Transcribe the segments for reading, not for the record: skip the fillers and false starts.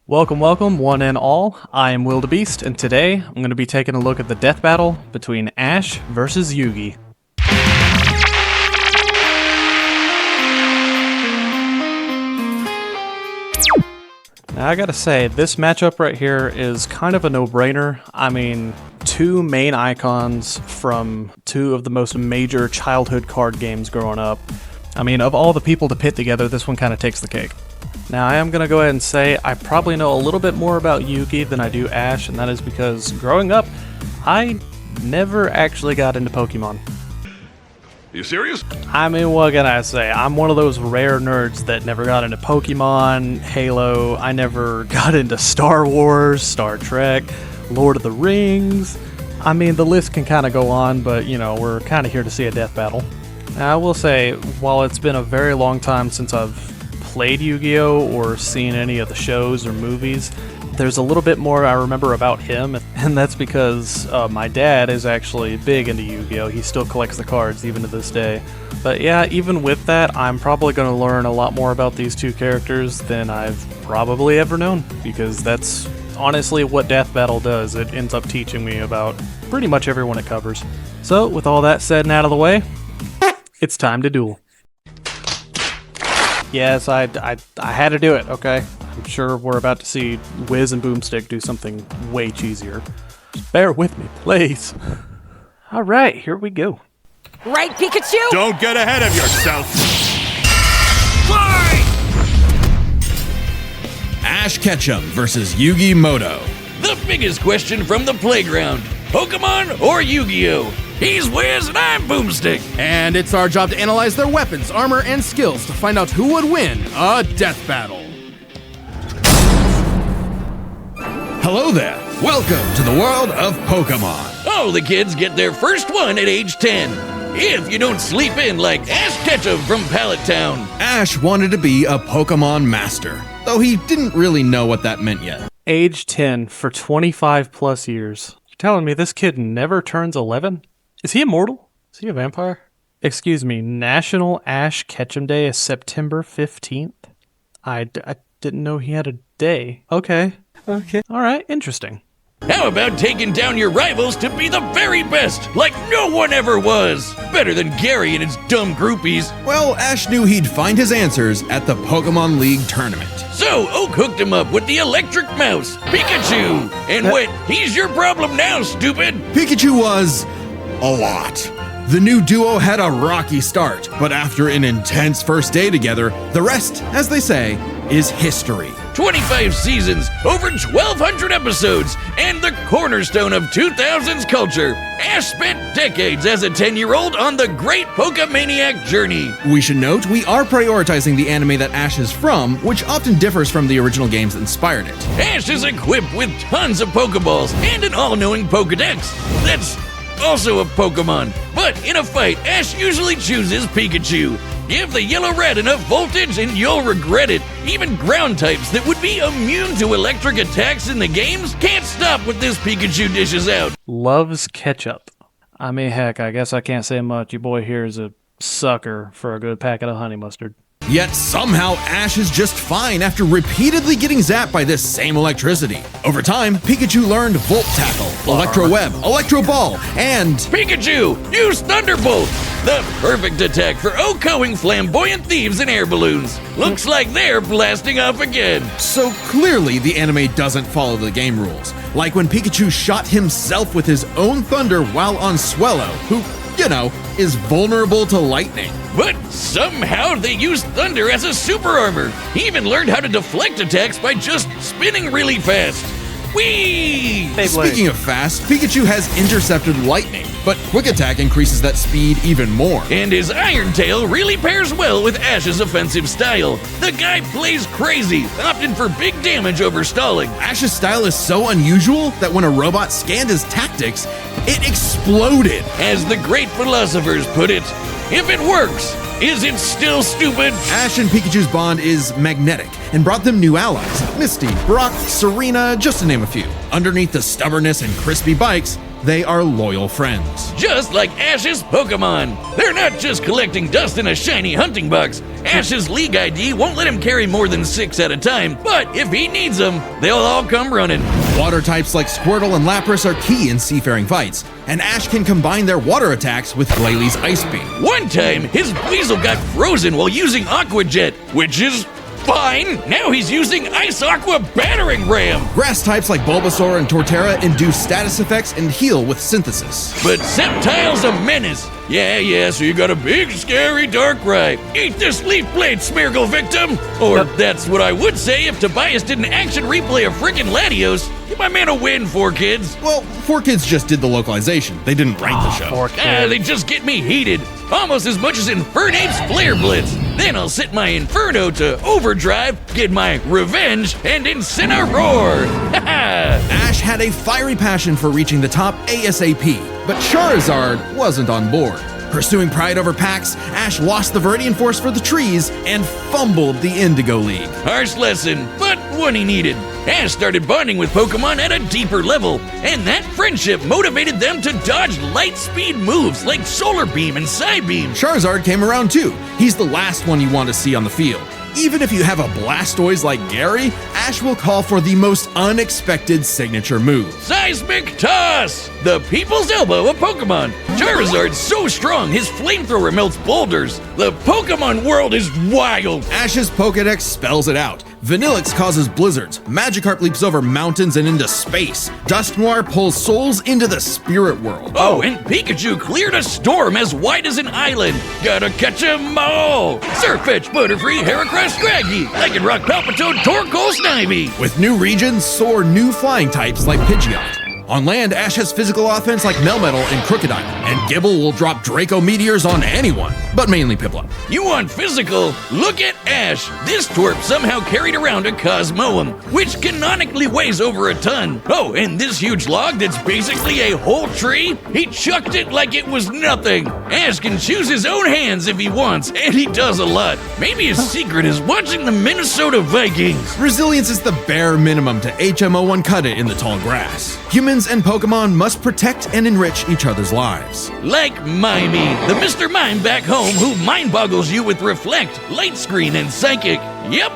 Welcome, welcome, one and all. I am Wildebeest, and today I'm going to be taking a look at the death battle between Ash versus Yugi. Now I gotta say, this matchup right here is kind of a no-brainer. I mean, two main icons from two of the most major childhood card games growing up. I mean, of all the people to pit together, this one kind of takes the cake. Now, I am going to go ahead and say I probably know a little bit more about Yugi than I do Ash, and that is because growing up, I never actually got into Pokemon. You serious? I mean, what can I say? I'm one of those rare nerds that never got into Pokemon, Halo, I never got into Star Wars, Star Trek, Lord of the Rings. I mean, the list can kind of go on, but, you know, we're kind of here to see a death battle. Now, I will say, while it's been a very long time since I've played Yu-Gi-Oh! Or seen any of the shows or movies, there's a little bit more I remember about him, and that's because my dad is actually big into Yu-Gi-Oh! He still collects the cards even to this day. But yeah, even with that, I'm probably going to learn a lot more about these two characters than I've probably ever known, because that's honestly what Death Battle does. It ends up teaching me about pretty much everyone it covers. So, with all that said and out of the way, it's time to duel. Yes, I had to do it, okay? I'm sure we're about to see Wiz and Boomstick do something way cheesier. Just bear with me, please. Alright, here we go. Right, Pikachu? Don't get ahead of yourself! Fly! Ash Ketchum versus Yugi Muto. The biggest question from the playground. Pokemon or Yu-Gi-Oh? He's Wiz and I'm Boomstick. And it's our job to analyze their weapons, armor, and skills to find out who would win a death battle. Hello there. Welcome to the world of Pokemon. All the kids get their first one at age 10. If you don't sleep in like Ash Ketchum from Pallet Town. Ash wanted to be a Pokemon master, though he didn't really know what that meant yet. Age 10 for 25 plus years. You're telling me this kid never turns 11? Is he immortal? Is he a vampire? Excuse me, National Ash Ketchum Day is September 15th? I didn't know he had a day. Okay. Alright, interesting. How about taking down your rivals to be the very best, like no one ever was? Better than Gary and his dumb groupies. Well, Ash knew he'd find his answers at the Pokemon League tournament. So Oak hooked him up with the electric mouse, Pikachu. And wait, he's your problem now, stupid. Pikachu was a lot. The new duo had a rocky start, but after an intense first day together, the rest, as they say, is history. 25 seasons, over 1,200 episodes, and the cornerstone of 2000s culture. Ash spent decades as a 10-year-old on the great Pokemaniac journey. We should note, we are prioritizing the anime that Ash is from, which often differs from the original games that inspired it. Ash is equipped with tons of Pokeballs and an all-knowing Pokedex. That's also a Pokemon. But in a fight, Ash usually chooses Pikachu. Give the yellow rat enough voltage and you'll regret it. Even ground types that would be immune to electric attacks in the games can't stop what this Pikachu dishes out. Loves ketchup. I mean, heck, I guess I can't say much. Your boy here is a sucker for a good packet of honey mustard. Yet somehow Ash is just fine after repeatedly getting zapped by this same electricity. Over time, Pikachu learned Volt Tackle, Electro Web, Electro Ball, and Pikachu, use Thunderbolt! The perfect attack for OHKOing flamboyant thieves and air balloons. Looks like they're blasting off again. So clearly the anime doesn't follow the game rules. Like when Pikachu shot himself with his own thunder while on Swellow, who, you know, is vulnerable to lightning. But somehow they used thunder as a super armor. He even learned how to deflect attacks by just spinning really fast. Whee! Speaking of fast, Pikachu has intercepted lightning, but Quick Attack increases that speed even more. And his Iron Tail really pairs well with Ash's offensive style. The guy plays crazy, opting for big damage over stalling. Ash's style is so unusual that when a robot scanned his tactics, it exploded. As the great philosophers put it, if it works, is it still stupid? Ash and Pikachu's bond is magnetic and brought them new allies. Misty, Brock, Serena, just to name a few. Underneath the stubbornness and crispy bikes, they are loyal friends. Just like Ash's Pokemon. They're not just collecting dust in a shiny hunting box. Ash's League ID won't let him carry more than 6 at a time, but if he needs them, they'll all come running. Water types like Squirtle and Lapras are key in seafaring fights, and Ash can combine their water attacks with Glalie Ice Beam. One time, his Weasel got frozen while using Aqua Jet, which is fine. Now he's using Ice Aqua Battering Ram. Grass types like Bulbasaur and Torterra induce status effects and heal with Synthesis. But Sceptile's a menace. Yeah, so you got a big, scary Darkrai. Eat this Leaf Blade, Smeargle victim! Or that's what I would say if Tobias did an action replay of frickin' Latios. Give my man a win, 4Kids. Well, 4Kids just did the localization. They didn't write the show. 4Kids. They just get me heated. Almost as much as Infernape's Flare Blitz. Then I'll set my Inferno to overdrive, get my revenge, and Incineroar. Ash had a fiery passion for reaching the top ASAP, but Charizard wasn't on board. Pursuing pride over packs, Ash lost the Viridian Force for the trees and fumbled the Indigo League. Harsh lesson, but one he needed. Ash started bonding with Pokemon at a deeper level, and that friendship motivated them to dodge light speed moves like Solar Beam and Psybeam. Charizard came around too. He's the last one you want to see on the field. Even if you have a Blastoise like Gary, Ash will call for the most unexpected signature move. Seismic Toss! The people's elbow of Pokemon. Charizard's so strong, his flamethrower melts boulders. The Pokemon world is wild. Ash's Pokedex spells it out. Vanillix causes blizzards, Magikarp leaps over mountains and into space, Dusknoir pulls souls into the spirit world. Oh, and Pikachu cleared a storm as wide as an island. Gotta catch 'em all. Surfetch, Butterfree, Heracross, Scraggy, Lycanroc, Palpitoad, Torkoal, Snivy. With new regions, soar new flying types like Pidgeot. On land, Ash has physical offense like Melmetal and Crocodile, and Gibble will drop Draco Meteors on anyone, but mainly Piplup. You want physical? Look at Ash. This twerp somehow carried around a Cosmoem, which canonically weighs over a ton. Oh, and this huge log that's basically a whole tree? He chucked it like it was nothing. Ash can choose his own hands if he wants, and he does a lot. Maybe his secret is watching the Minnesota Vikings. Resilience is the bare minimum to HMO1 cut it in the tall grass. Humans and Pokemon must protect and enrich each other's lives. Like Mimey, the Mr. Mime back home who mind boggles you with Reflect, Light Screen, and Psychic. Yep,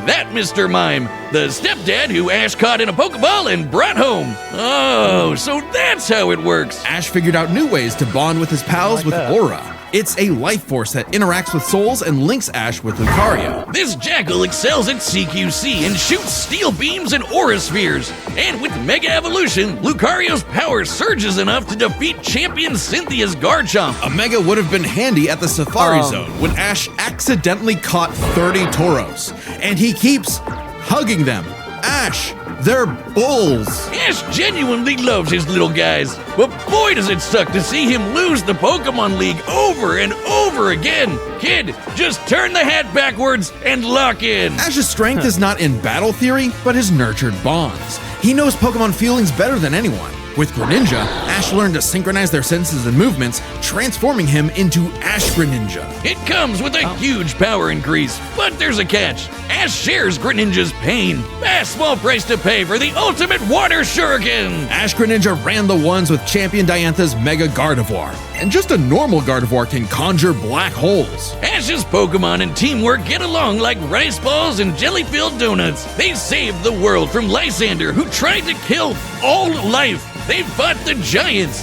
that Mr. Mime, the stepdad who Ash caught in a Pokeball and brought home. Oh, so that's how it works. Ash figured out new ways to bond with his pals with Aura. It's a life force that interacts with souls and links Ash with Lucario. This Jackal excels at CQC and shoots steel beams and aura spheres. And with Mega Evolution, Lucario's power surges enough to defeat champion Cynthia's Garchomp. A Mega would have been handy at the Safari Zone when Ash accidentally caught 30 Tauros. And he keeps hugging them. Ash, they're bulls. Ash genuinely loves his little guys, but boy does it suck to see him lose the Pokemon League over and over again. Kid, just turn the hat backwards and lock in. Ash's strength is not in battle theory, but his nurtured bonds. He knows Pokemon feelings better than anyone. With Greninja, Ash learned to synchronize their senses and movements, transforming him into Ash Greninja. It comes with a huge power increase, but there's a catch. Ash shares Greninja's pain. A small price to pay for the ultimate water shuriken. Ash Greninja ran the ones with Champion Diantha's Mega Gardevoir. And just a normal Gardevoir can conjure black holes. Ash's Pokemon and teamwork get along like rice balls and jelly-filled donuts. They saved the world from Lysander, who tried to kill all life. They fought the giants,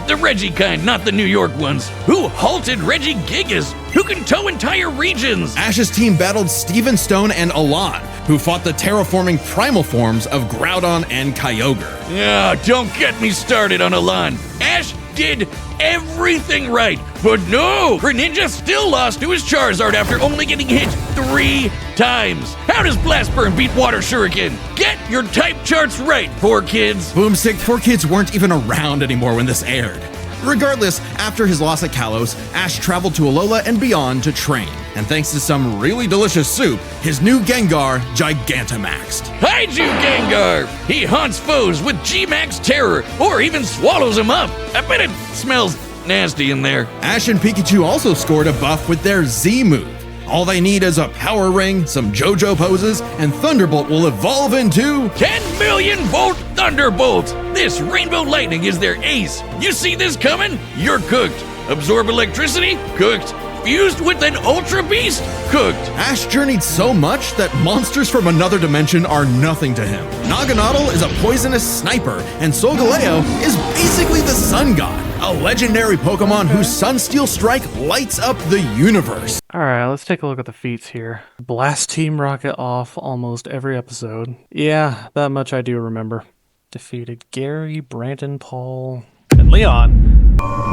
the Reggie kind, not the New York ones, who halted Regigigas, who can tow entire regions. Ash's team battled Steven Stone and Alon, who fought the terraforming primal forms of Groudon and Kyogre. Yeah, don't get me started on Alon. Ash did everything right, but no! Greninja still lost to his Charizard after only getting hit 3 times. How does Blast Burn beat Water Shuriken? Get your type charts right, 4Kids. Boomstick, 4Kids weren't even around anymore when this aired. Regardless, after his loss at Kalos, Ash traveled to Alola and beyond to train. And thanks to some really delicious soup, his new Gengar Gigantamaxed. Kaiju Gengar! He haunts foes with G-Max Terror, or even swallows them up. I bet it smells nasty in there. Ash and Pikachu also scored a buff with their Z move. All they need is a power ring, some JoJo poses, and Thunderbolt will evolve into 10 million volt Thunderbolt! This rainbow lightning is their ace. You see this coming? You're cooked. Absorb electricity? Cooked. Fused with an Ultra Beast? Cooked. Ash journeyed so much that monsters from another dimension are nothing to him. Naganadel is a poisonous sniper, and Solgaleo is basically the sun god, a legendary Pokemon whose Sunsteel Strike lights up the universe. Alright, let's take a look at the feats here. Blast Team Rocket off almost every episode. Yeah, that much I do remember. Defeated Gary, Brandon, Paul, and Leon.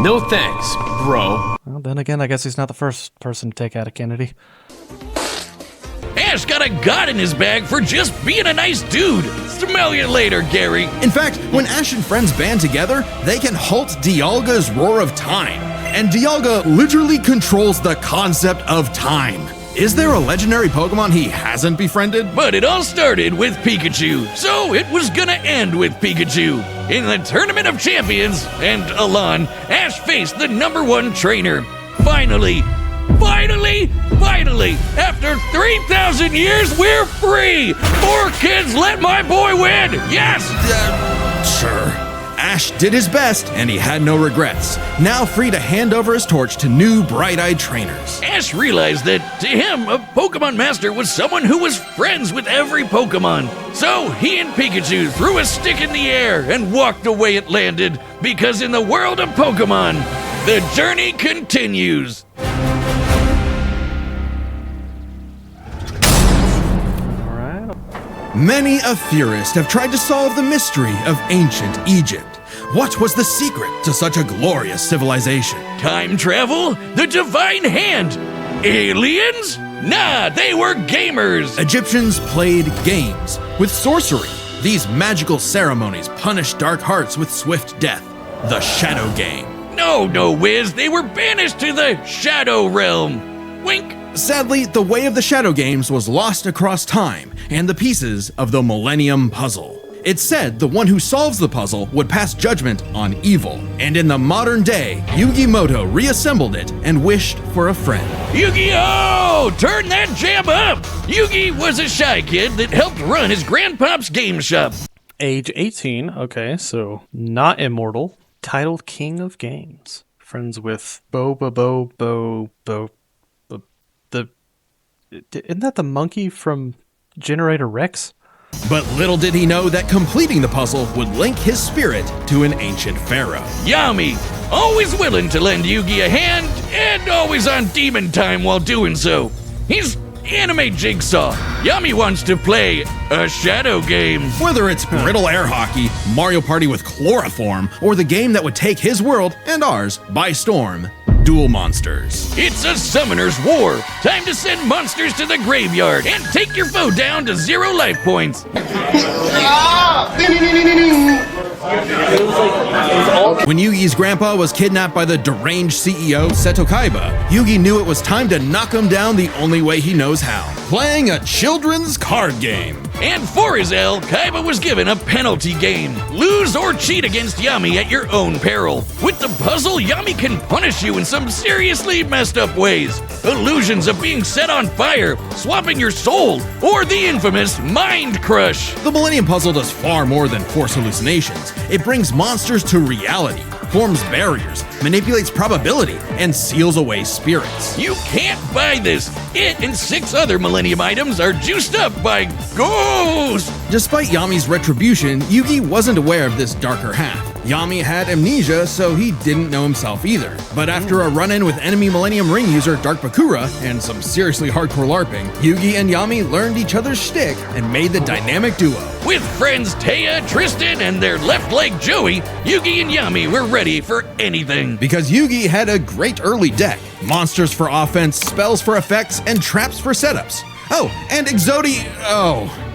No thanks, bro. Well, then again, I guess he's not the first person to take out a Kennedy. Ash got a god in his bag for just being a nice dude. Smell you later, Gary. In fact, when Ash and friends band together, they can halt Dialga's Roar of Time. And Dialga literally controls the concept of time. Is there a legendary Pokemon he hasn't befriended? But it all started with Pikachu, so it was gonna end with Pikachu. In the Tournament of Champions, and Alon, Ash faced the #1 trainer. Finally, after 3,000 years, we're free! 4 kids, let my boy win! Yes! Sure. Ash did his best, and he had no regrets. Now free to hand over his torch to new bright-eyed trainers. Ash realized that, to him, a Pokemon Master was someone who was friends with every Pokemon. So he and Pikachu threw a stick in the air and walked the way it landed, because in the world of Pokemon, the journey continues. Many a theorist have tried to solve the mystery of ancient Egypt. What was the secret to such a glorious civilization? Time travel? The Divine Hand? Aliens? Nah, they were gamers. Egyptians played games with sorcery. These magical ceremonies punished dark hearts with swift death. The Shadow Game. No, Wiz, they were banished to the Shadow Realm. Wink. Sadly, the way of the Shadow Games was lost across time and the pieces of the Millennium Puzzle. It's said the one who solves the puzzle would pass judgment on evil. And in the modern day, Yugi Muto reassembled it and wished for a friend. Yugioh! Turn that jam up! Yugi was a shy kid that helped run his grandpop's game shop. Age 18, okay, so not immortal. Titled King of Games. Friends with isn't that the monkey from Generator Rex? But little did he know that completing the puzzle would link his spirit to an ancient pharaoh. Yami, always willing to lend Yugi a hand, and always on demon time while doing so. He's anime Jigsaw. Yami wants to play a Shadow Game. Whether it's Brittle Air Hockey, Mario Party with Chloroform, or the game that would take his world and ours by storm, Duel Monsters. It's a summoner's war. Time to send monsters to the graveyard and take your foe down to 0 life points. When Yugi's grandpa was kidnapped by the deranged CEO, Seto Kaiba, Yugi knew it was time to knock him down the only way he knows how. Playing a children's card game. And for his L, Kaiba was given a penalty game. Lose or cheat against Yami at your own peril. With the puzzle, Yami can punish you in some seriously messed up ways. Illusions of being set on fire, swapping your soul, or the infamous Mind Crush. The Millennium Puzzle does far more than force hallucinations. It brings monsters to reality, forms barriers, manipulates probability, and seals away spirits. You can't buy this. It and 6 other Millennium items are juiced up by ghosts. Despite Yami's retribution, Yugi wasn't aware of this darker half. Yami had amnesia, so he didn't know himself either. But after a run-in with enemy Millennium Ring user Dark Bakura and some seriously hardcore LARPing, Yugi and Yami learned each other's shtick and made the dynamic duo. With friends Taya, Tristan, and their left leg Joey, Yugi and Yami were ready for anything. Because Yugi had a great early deck. Monsters for offense, spells for effects, and traps for setups. Oh, and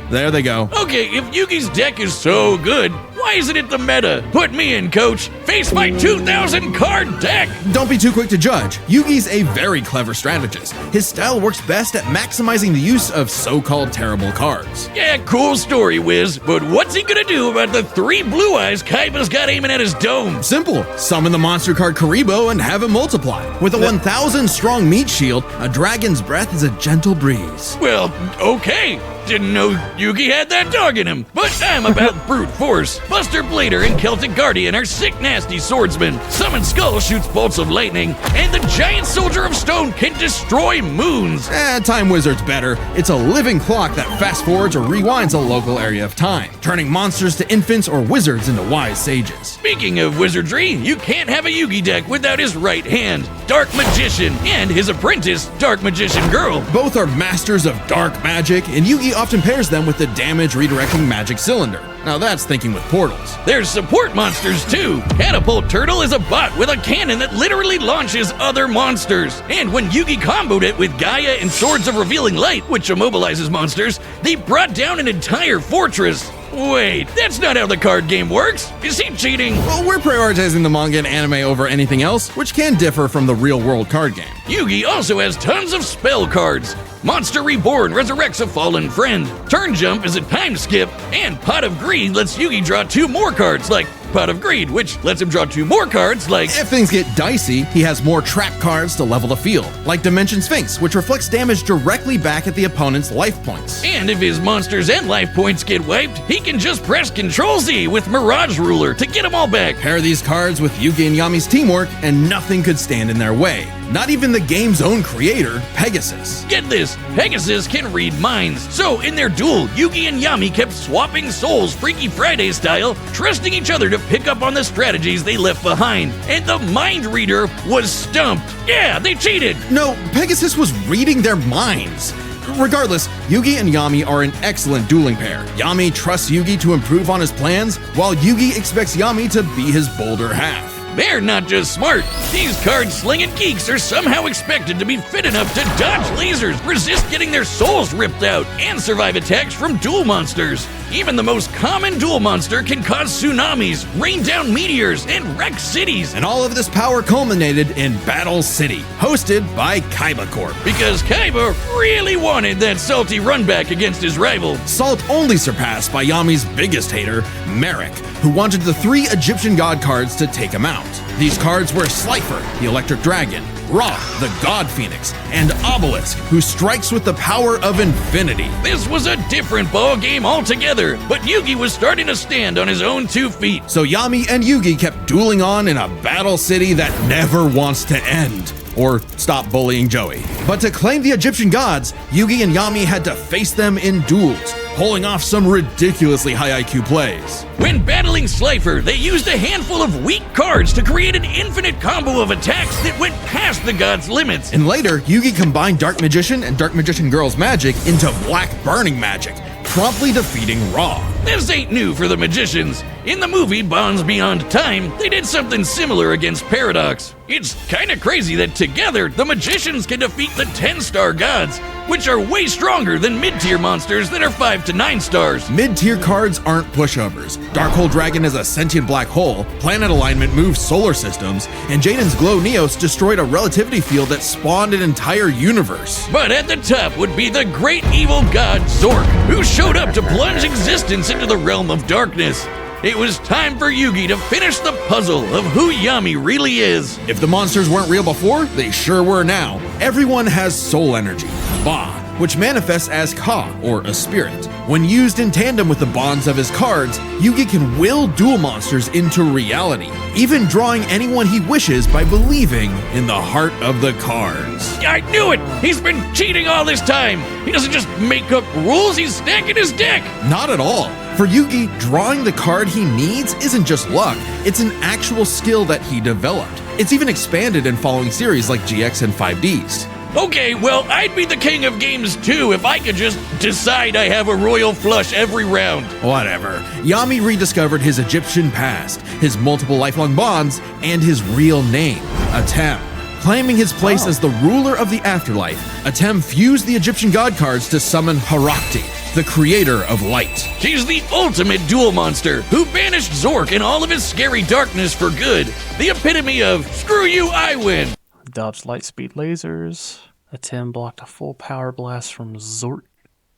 there they go. Okay, if Yugi's deck is so good, why isn't it the meta? Put me in, coach. Face my 2,000 card deck. Don't be too quick to judge. Yugi's a very clever strategist. His style works best at maximizing the use of so-called terrible cards. Yeah, cool story, Wiz. But what's he gonna do about the 3 blue eyes Kaiba's got aiming at his dome? Simple. Summon the monster card Karibo and have him multiply. With a 1,000 strong meat shield, a dragon's breath is a gentle breeze. Well, okay. Didn't know Yugi had that dog in him, but I'm about brute force. Buster Blader and Celtic Guardian are sick, nasty swordsmen. Summon Skull shoots bolts of lightning, and the giant soldier of stone can destroy moons. Time Wizard's better. It's a living clock that fast forwards or rewinds a local area of time, turning monsters to infants or wizards into wise sages. Speaking of wizardry, you can't have a Yugi deck without his right hand, Dark Magician, and his apprentice, Dark Magician Girl. Both are masters of dark magic, and Yugi often pairs them with the damage redirecting magic cylinder. Now that's thinking with portals. There's support monsters too. Catapult Turtle is a bot with a cannon that literally launches other monsters. And when Yugi comboed it with Gaia and Swords of Revealing Light, which immobilizes monsters, they brought down an entire fortress. Wait, that's not how the card game works. Is he cheating? Well, we're prioritizing the manga and anime over anything else, which can differ from the real-world card game. Yugi also has tons of spell cards. Monster Reborn resurrects a fallen friend. Turn Jump is a time skip, and Pot of Greed lets Yugi draw 2 more cards, like Pot of Greed, which lets him draw 2 more cards, like... If things get dicey, he has more trap cards to level the field, like Dimension Sphinx, which reflects damage directly back at the opponent's life points. And if his monsters and life points get wiped, he can just press Ctrl-Z with Mirage Ruler to get them all back. Pair these cards with Yugi and Yami's teamwork, and nothing could stand in their way. Not even the game's own creator, Pegasus. Get this, Pegasus can read minds. So in their duel, Yugi and Yami kept swapping souls Freaky Friday style, trusting each other to pick up on the strategies they left behind. And the mind reader was stumped. Yeah, they cheated. No, Pegasus was reading their minds. Regardless, Yugi and Yami are an excellent dueling pair. Yami trusts Yugi to improve on his plans, while Yugi expects Yami to be his bolder half. They're not just smart. These card-slinging geeks are somehow expected to be fit enough to dodge lasers, resist getting their souls ripped out, and survive attacks from duel monsters. Even the most common duel monster can cause tsunamis, rain down meteors, and wreck cities. And all of this power culminated in Battle City, hosted by Kaiba Corp. Because Kaiba really wanted that salty run back against his rival. Salt only surpassed by Yami's biggest hater, Merrick, who wanted the 3 Egyptian god cards to take him out. These cards were Slifer, the Electric Dragon, Ra, the God Phoenix, and Obelisk, who strikes with the power of infinity. This was a different ball game altogether, but Yugi was starting to stand on his own 2 feet. So Yami and Yugi kept dueling on in a battle city that never wants to end. Or stop bullying Joey. But to claim the Egyptian gods, Yugi and Yami had to face them in duels, pulling off some ridiculously high IQ plays. When battling Slifer, they used a handful of weak cards to create an infinite combo of attacks that went past the gods' limits. And later, Yugi combined Dark Magician and Dark Magician Girl's magic into Black Burning magic, promptly defeating Ra. This ain't new for the magicians. In the movie Bonds Beyond Time, they did something similar against Paradox. It's kinda crazy that together, the magicians can defeat the 10-star gods, which are way stronger than mid-tier monsters that are 5 to 9 stars. Mid-tier cards aren't pushovers. Darkhold Dragon is a sentient black hole, planet alignment moves solar systems, and Jaden's Glow Neos destroyed a relativity field that spawned an entire universe. But at the top would be the great evil god Zork, who showed up to plunge existence into the realm of darkness. It was time for Yugi to finish the puzzle of who Yami really is. If the monsters weren't real before, they sure were now. Everyone has soul energy, Ba, which manifests as Ka, or a spirit. When used in tandem with the bonds of his cards, Yugi can will duel monsters into reality, even drawing anyone he wishes by believing in the heart of the cards. I knew it! He's been cheating all this time! He doesn't just make up rules, he's stacking his deck! Not at all. For Yugi, drawing the card he needs isn't just luck, it's an actual skill that he developed. It's even expanded in following series like GX and 5Ds. Okay, well, I'd be the king of games too if I could just decide I have a royal flush every round. Whatever. Yami rediscovered his Egyptian past, his multiple lifelong bonds, and his real name, Atem. Claiming his place as the ruler of the afterlife, Atem fused the Egyptian god cards to summon Harakti, the creator of light. She's the ultimate duel monster who banished Zork and all of his scary darkness for good. The epitome of, screw you, I win. Dodged light speed lasers. Atem blocked a full power blast from Zort.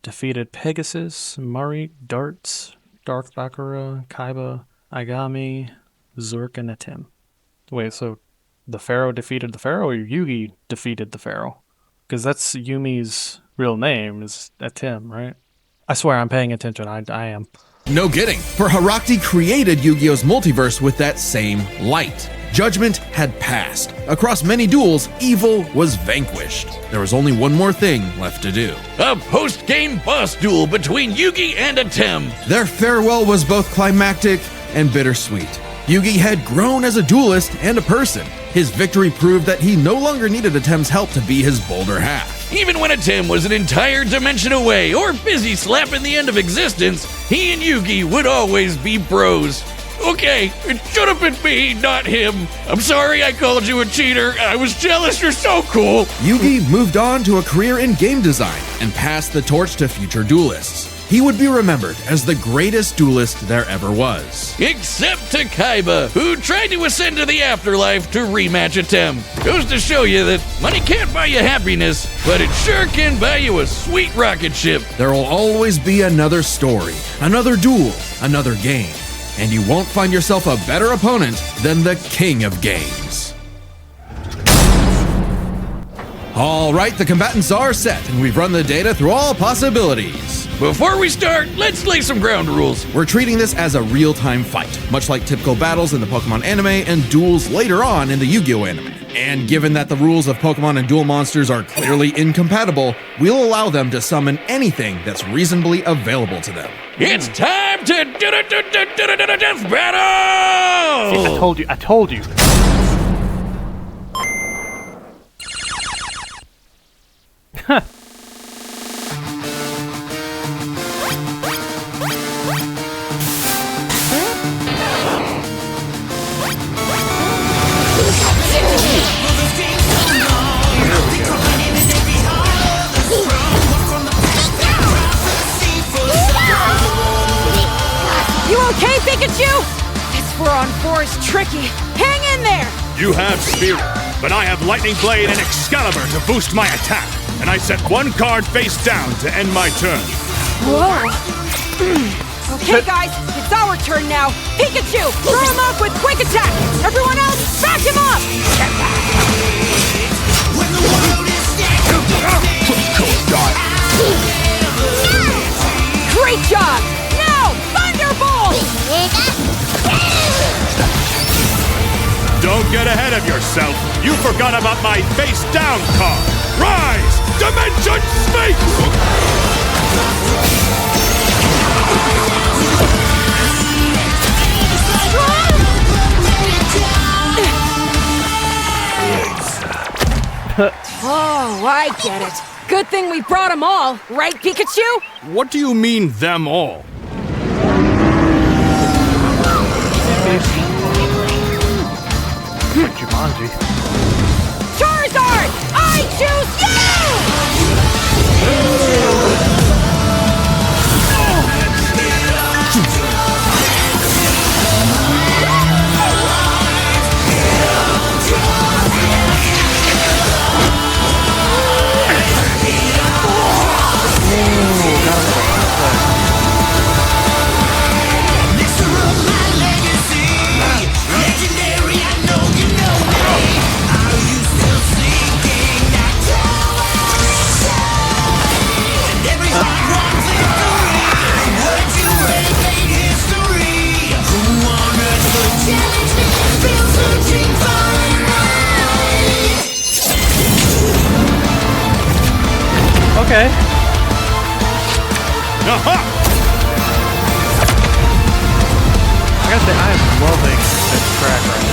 Defeated Pegasus, Mari, Darts, Darth Bakura, Kaiba, Aigami, Zork, and Atem. Wait, so the Pharaoh defeated the Pharaoh, or Yugi defeated the Pharaoh? Because that's Yumi's real name, is Atem, right? I swear I'm paying attention, I am. No kidding, for Harakti created Yu-Gi-Oh's multiverse with that same light. Judgment had passed. Across many duels, evil was vanquished. There was only one more thing left to do. A post-game boss duel between Yugi and Atem. Their farewell was both climactic and bittersweet. Yugi had grown as a duelist and a person. His victory proved that he no longer needed Atem's help to be his bolder half. Even when Atem was an entire dimension away or busy slapping the end of existence, he and Yugi would always be bros. Okay, it should have been me, not him. I'm sorry I called you a cheater. I was jealous. You're so cool. Yugi moved on to a career in game design and passed the torch to future duelists. He would be remembered as the greatest duelist there ever was. Except to Kaiba, who tried to ascend to the afterlife to rematch Atem. Goes to show you that money can't buy you happiness, but it sure can buy you a sweet rocket ship. There will always be another story, another duel, another game. And you won't find yourself a better opponent than the king of games. All right, the combatants are set, and we've run the data through all possibilities. Before we start, let's lay some ground rules. We're treating this as a real-time fight, much like typical battles in the Pokemon anime and duels later on in the Yu-Gi-Oh anime. And given that the rules of Pokemon and duel monsters are clearly incompatible, we'll allow them to summon anything that's reasonably available to them. It's time to death battle! See, I told you. You okay, Pikachu? This 4-on-4 is tricky. Hang in there! You have Spirit, but I have Lightning Blade and Excalibur to boost my attack. And I set one card face down to end my turn. Whoa. Okay, guys, it's our turn now. Pikachu, throw him up with quick attack. Everyone else, back him up! Great job! Now, Thunderbolt! Don't get ahead of yourself. You forgot about my face down card. Rise! Dimension Sphinx! Oh, I get it. Good thing we brought them all, right, Pikachu? What do you mean, them all? Jumanji. Charizard! I choose Okay. Aha! I gotta say, I am loving this track right now.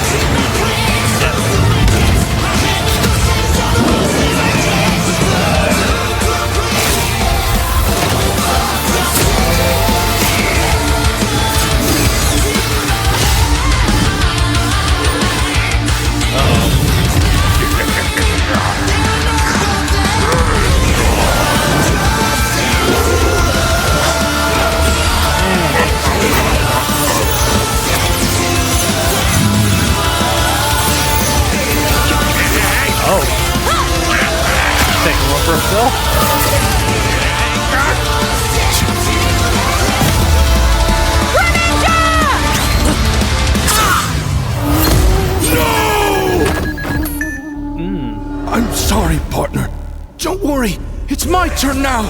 worry. It's my turn now.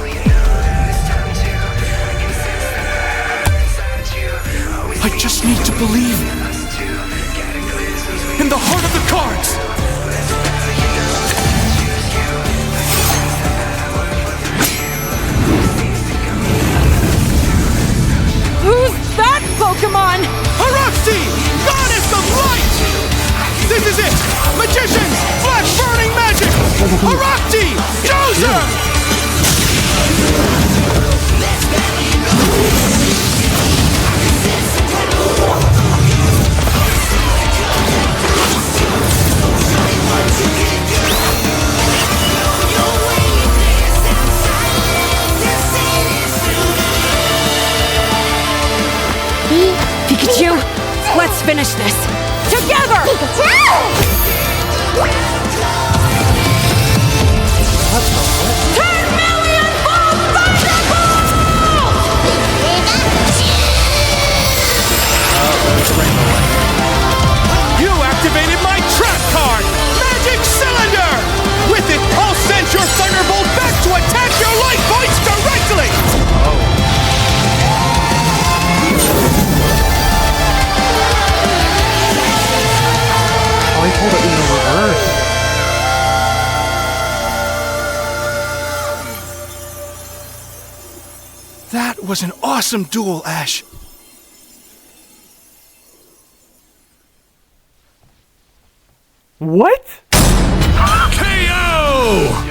I just need to believe in the heart of the cards. Who's that Pokemon? Araxi, Goddess of Light! This is it! Magicians, flash burning magic! Araxi, choose her! Pikachu, let's finish this. Together! 10 million volt Thunderbolt! You activated my trap card, Magic Cylinder! With it, I'll send your Thunderbolt back to attack your life points directly! Oh, he pulled it in the reverse. That was an awesome duel, Ash. What?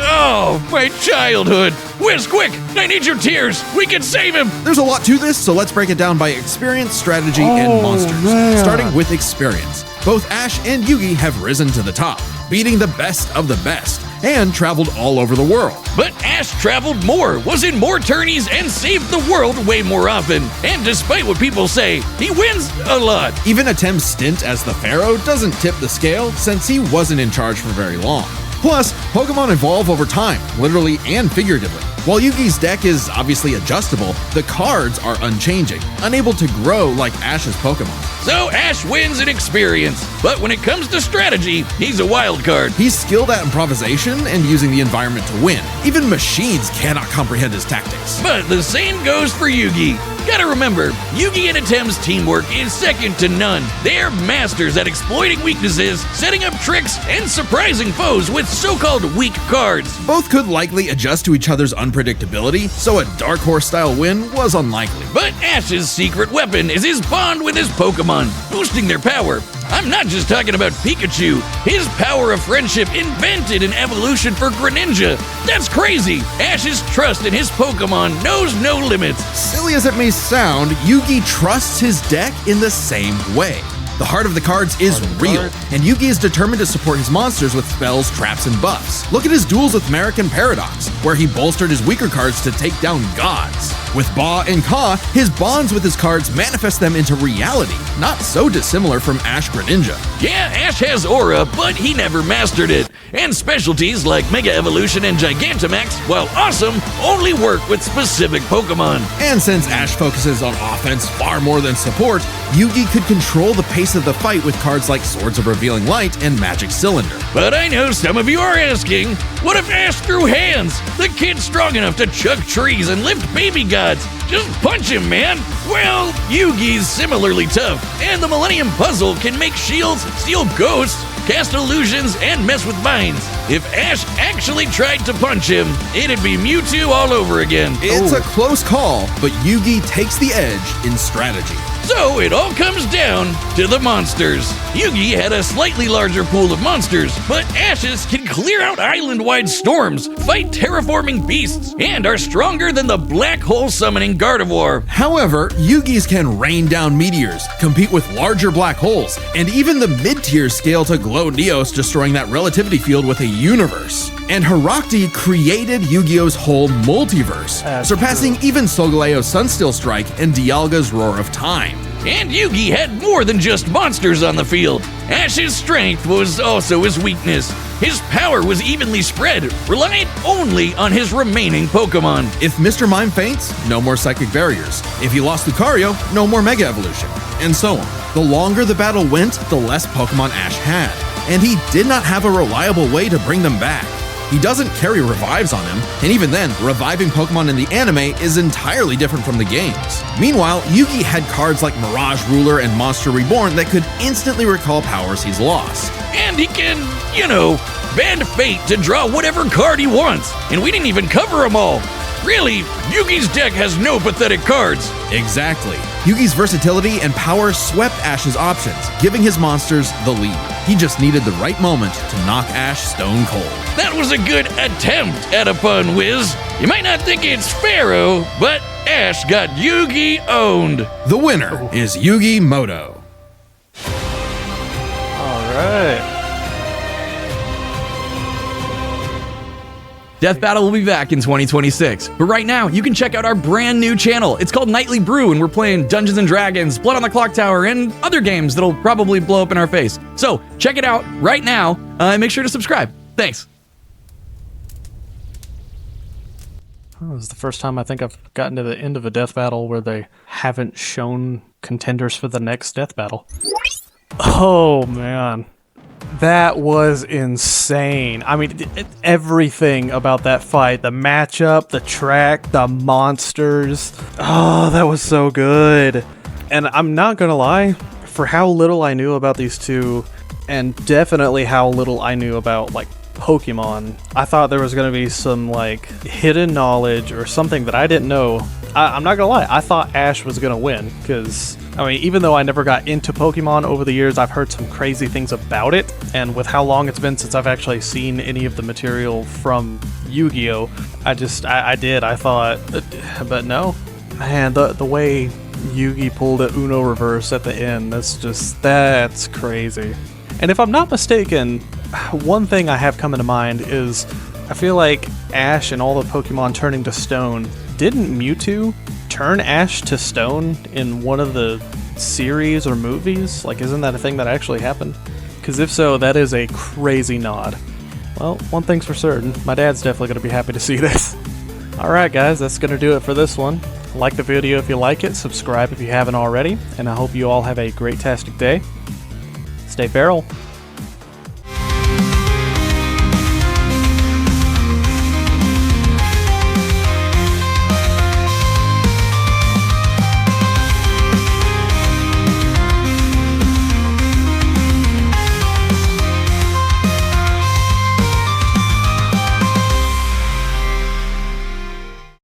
Oh, my childhood! Whiz, quick! I need your tears! We can save him! There's a lot to this, so let's break it down by experience, strategy, and monsters. man. Starting with experience. Both Ash and Yugi have risen to the top, beating the best of the best, and traveled all over the world. But Ash traveled more, was in more tourneys, and saved the world way more often. And despite what people say, he wins a lot. Even Atem's stint as the Pharaoh doesn't tip the scale, since he wasn't in charge for very long. Plus, Pokemon evolve over time, literally and figuratively. While Yugi's deck is obviously adjustable, the cards are unchanging, unable to grow like Ash's Pokemon. So Ash wins in experience, but when it comes to strategy, he's a wild card. He's skilled at improvisation and using the environment to win. Even machines cannot comprehend his tactics. But the same goes for Yugi. Gotta remember, Yugi and Atem's teamwork is second to none. They're masters at exploiting weaknesses, setting up tricks, and surprising foes with so-called weak cards. Both could likely adjust to each other's unpredictability, so a Dark Horse-style win was unlikely. But Ash's secret weapon is his bond with his Pokemon, boosting their power. I'm not just talking about Pikachu. His power of friendship invented an evolution for Greninja. That's crazy. Ash's trust in his Pokemon knows no limits. Silly as it may sound, Yugi trusts his deck in the same way. The heart of the cards is real, and Yugi is determined to support his monsters with spells, traps, and buffs. Look at his duels with Merrick and Paradox, where he bolstered his weaker cards to take down gods. With Ba and Ka, his bonds with his cards manifest them into reality, not so dissimilar from Ash Greninja. Yeah, Ash has aura, but he never mastered it. And specialties like Mega Evolution and Gigantamax, while awesome, only work with specific Pokemon. And since Ash focuses on offense far more than support, Yugi could control the pace of the fight with cards like Swords of Revealing Light and Magic Cylinder. But I know some of you are asking, what if Ash threw hands? The kid's strong enough to chuck trees and lift baby gods. Just punch him, man. Well, Yugi's similarly tough, and the Millennium Puzzle can make shields, steal ghosts, cast illusions, and mess with vines. If Ash actually tried to punch him, it'd be Mewtwo all over again. It's a close call, but Yugi takes the edge in strategy. So it all comes down to the monsters. Yugi had a slightly larger pool of monsters, but Ash's can clear out island-wide storms, fight terraforming beasts, and are stronger than the black hole summoning Gardevoir. However, Yugi's can rain down meteors, compete with larger black holes, and even the mid-tier scale to glow Neos, destroying that relativity field with a universe. And Herakti created Yu-Gi-Oh's whole multiverse, surpassing even Solgaleo's Sunsteel Strike and Dialga's Roar of Time. And Yugi had more than just monsters on the field. Ash's strength was also his weakness. His power was evenly spread, reliant only on his remaining Pokemon. If Mr. Mime faints, no more Psychic Barriers. If he lost Lucario, no more Mega Evolution. And so on. The longer the battle went, the less Pokemon Ash had. And he did not have a reliable way to bring them back. He doesn't carry revives on him, and even then, reviving Pokemon in the anime is entirely different from the games. Meanwhile, Yugi had cards like Mirage Ruler and Monster Reborn that could instantly recall powers he's lost. And he can, bend fate to draw whatever card he wants. And we didn't even cover them all. Really, Yugi's deck has no pathetic cards. Exactly. Yugi's versatility and power swept Ash's options, giving his monsters the lead. He just needed the right moment to knock Ash stone cold. That was a good attempt at a pun, Wiz. You might not think it's Pharaoh, but Ash got Yugi owned. The winner is Yugi Muto. All right. Death Battle will be back in 2026, but right now you can check out our brand new channel. It's called Nightly Brew, and we're playing Dungeons & Dragons, Blood on the Clock Tower, and other games that'll probably blow up in our face. So check it out right now, and make sure to subscribe. Thanks. Oh, this is the first time I think I've gotten to the end of a death battle where they haven't shown contenders for the next death battle. Oh, man. That was insane. I mean, everything about that fight, the matchup, the track, the monsters. Oh, that was so good. And I'm not gonna lie, for how little I knew about these two, and definitely how little I knew about, like, Pokemon, I thought there was gonna be some, like, hidden knowledge or something that I didn't know. I'm not gonna lie, I thought Ash was gonna win, because, I mean, even though I never got into Pokemon over the years, I've heard some crazy things about it, and with how long it's been since I've actually seen any of the material from Yu-Gi-Oh, I thought, but no. Man, the way Yugi pulled a Uno reverse at the end, that's crazy. And if I'm not mistaken, one thing I have coming to mind is, I feel like Ash and all the Pokemon turning to stone, didn't Mewtwo turn Ash to stone in one of the series or movies? Like, isn't that a thing that actually happened? Because if so, that is a crazy nod. Well, one thing's for certain, my dad's definitely going to be happy to see this. Alright guys, that's going to do it for this one. Like the video if you like it, subscribe if you haven't already, and I hope you all have a great-tastic day. Stay feral.